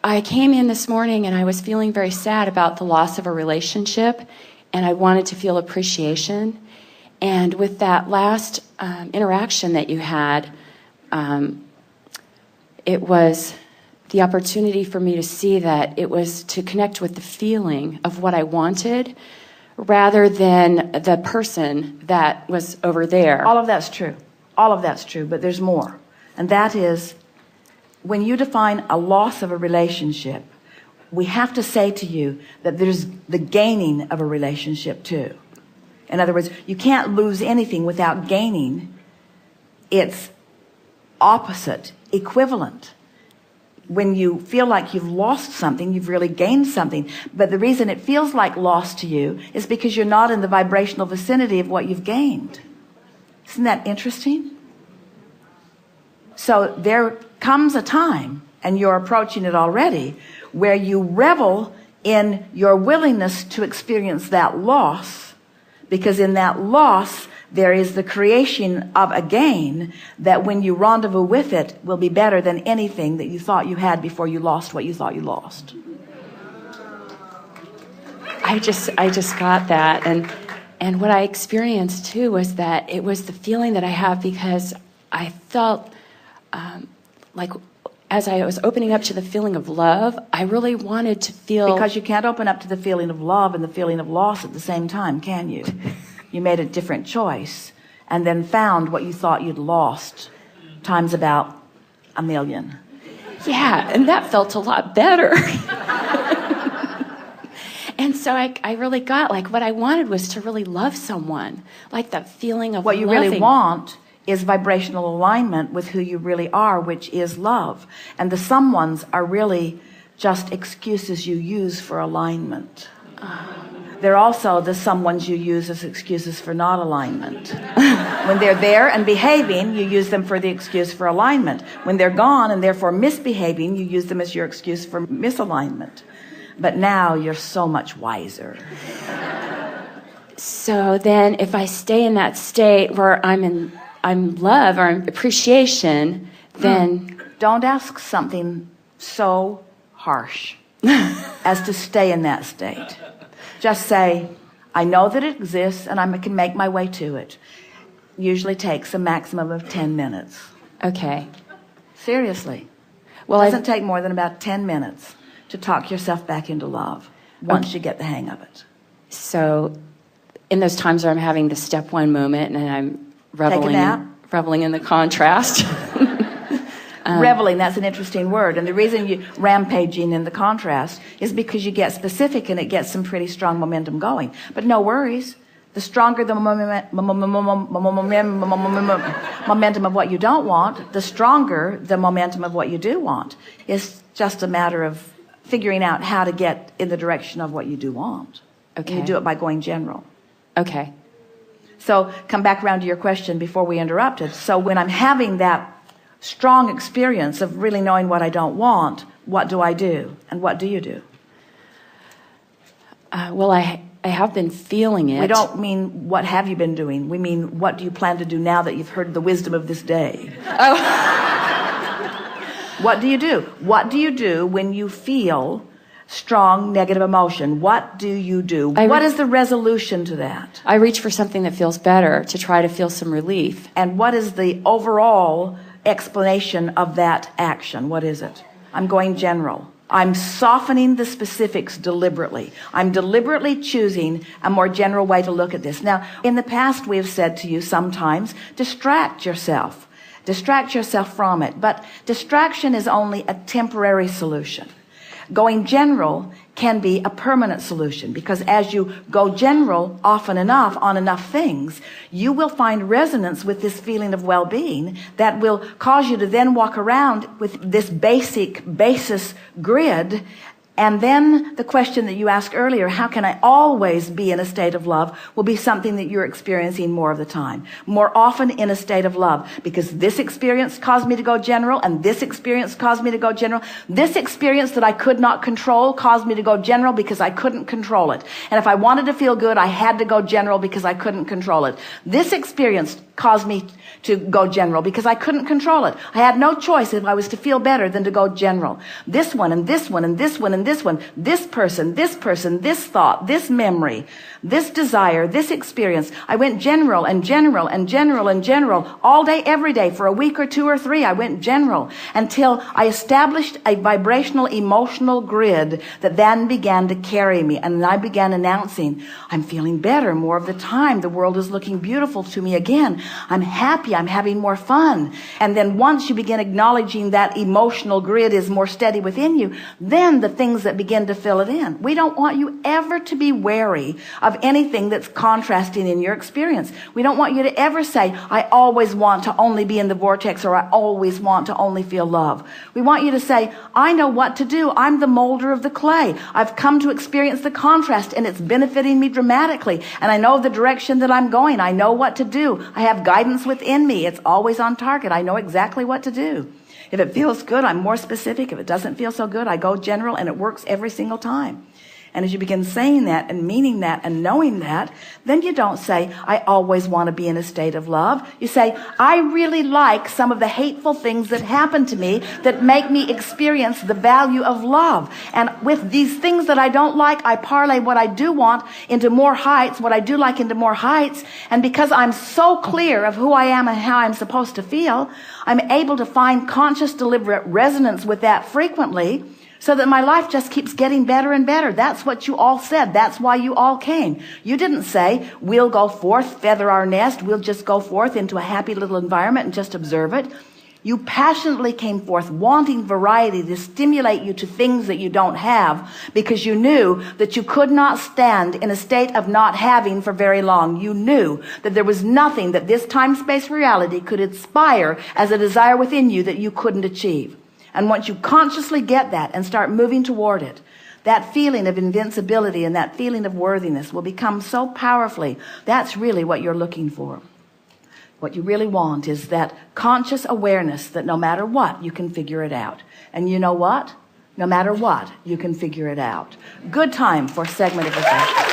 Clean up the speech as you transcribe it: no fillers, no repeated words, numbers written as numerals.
I came in this morning and I was feeling very sad about the loss of a relationship, and I wanted to feel appreciation. And with that last interaction that you had, it was the opportunity for me to see that it was to connect with the feeling of what I wanted rather than the person that was over there. All of that's true. All of that's true, but there's more. And that is, when you define a loss of a relationship, we have to say to you that there's the gaining of a relationship too. In other words, you can't lose anything without gaining its opposite, equivalent. When you feel like you've lost something, you've really gained something. But the reason it feels like loss to you is because you're not in the vibrational vicinity of what you've gained. Isn't that interesting? So there comes a time, and you're approaching it already, where you revel in your willingness to experience that loss, because in that loss there is the creation of a gain that when you rendezvous with it will be better than anything that you thought you had before you lost what you thought you lost. I just got that, and what I experienced too was that it was the feeling that I have because I felt like as I was opening up to the feeling of love, I really wanted to feel... Because you can't open up to the feeling of love and the feeling of loss at the same time, can you? You made a different choice and then found what you thought you'd lost times about 1,000,000. Yeah, and that felt a lot better. And so I really got, like, what I wanted was to really love someone, like that feeling of what you loving. really want is vibrational alignment with who you really are, which is love. And the someones are really just excuses you use for alignment. They're also the someones you use as excuses for not alignment. When they're there and behaving, you use them for the excuse for alignment. When they're gone and therefore misbehaving, you use them as your excuse for misalignment. But now you're so much wiser. So then if I stay in that state where I'm love or appreciation, then... Don't ask something so harsh as to stay in that state. Just say, I know that it exists and I can make my way to it. Usually takes a maximum of 10 minutes. Okay. Seriously. Well, it doesn't take more than about 10 minutes to talk yourself back into love once you get the hang of it. So in those times where I'm having the step one moment and I'm reveling in the contrast. Reveling, that's an interesting word. And the reason you rampaging in the contrast is because you get specific and it gets some pretty strong momentum going. But no worries. The stronger the momentum of what you don't want, the stronger the momentum of what you do want. It's just a matter of figuring out how to get in the direction of what you do want. Okay. And you do it by going general. Okay. So come back around to your question before we interrupted. So when I'm having that strong experience of really knowing what I don't want, what do I do? And what do you do? Well, I have been feeling it. We don't mean what have you been doing. We mean what do you plan to do now that you've heard the wisdom of this day? Oh. What do you do? What do you do when you feel strong negative emotion? What do you do? What is the resolution to that? I reach for something that feels better to try to feel some relief. And what is the overall explanation of that action? What is it? I'm going general. I'm softening the specifics deliberately. I'm deliberately choosing a more general way to look at this. Now, in the past, we have said to you sometimes, distract yourself. Distract yourself from it. But distraction is only a temporary solution. Going general can be a permanent solution, because as you go general often enough on enough things, you will find resonance with this feeling of well-being that will cause you to then walk around with this basis grid. And then the question that you asked earlier, how can I always be in a state of love, will be something that you're experiencing more of the time. More often in a state of love, because this experience caused me to go general, and this experience caused me to go general. This experience that I could not control caused me to go general because I couldn't control it. And if I wanted to feel good, I had to go general because I couldn't control it. This experience caused me to go general because I couldn't control it. I had no choice if I was to feel better than to go general. This one and this one and this one and this one, this person, this thought, this memory, this desire, this experience. I went general and general and general and general all day, every day for a week or 2 or 3. I went general until I established a vibrational, emotional grid that then began to carry me. And I began announcing, I'm feeling better more of the time. The world is looking beautiful to me again. I'm happy. I'm having more fun. And then once you begin acknowledging that emotional grid is more steady within you, then the things that begin to fill it in. We don't want you ever to be wary of anything that's contrasting in your experience. We don't want you to ever say, I always want to only be in the vortex, or I always want to only feel love. We want you to say, I know what to do. I'm the molder of the clay. I've come to experience the contrast and it's benefiting me dramatically. And I know the direction that I'm going. I know what to do. I have guidance within me. It's always on target. I know exactly what to do. If it feels good, I'm more specific. If it doesn't feel so good, I go general, and it works every single time. And as you begin saying that and meaning that and knowing that, then you don't say, I always want to be in a state of love. You say, I really like some of the hateful things that happen to me that make me experience the value of love. And with these things that I don't like, I parlay what I do want into more heights, what I do like into more heights. And because I'm so clear of who I am and how I'm supposed to feel, I'm able to find conscious, deliberate resonance with that frequently, so that my life just keeps getting better and better. That's what you all said. That's why you all came. You didn't say, we'll go forth, feather our nest, we'll just go forth into a happy little environment and just observe it. You passionately came forth wanting variety to stimulate you to things that you don't have, because you knew that you could not stand in a state of not having for very long. You knew that there was nothing that this time-space reality could inspire as a desire within you that you couldn't achieve. And once you consciously get that and start moving toward it, that feeling of invincibility and that feeling of worthiness will become so powerfully. That's really what you're looking for. What you really want is that conscious awareness that no matter what, you can figure it out. And you know what? No matter what, you can figure it out. Good time for a segment of reflection.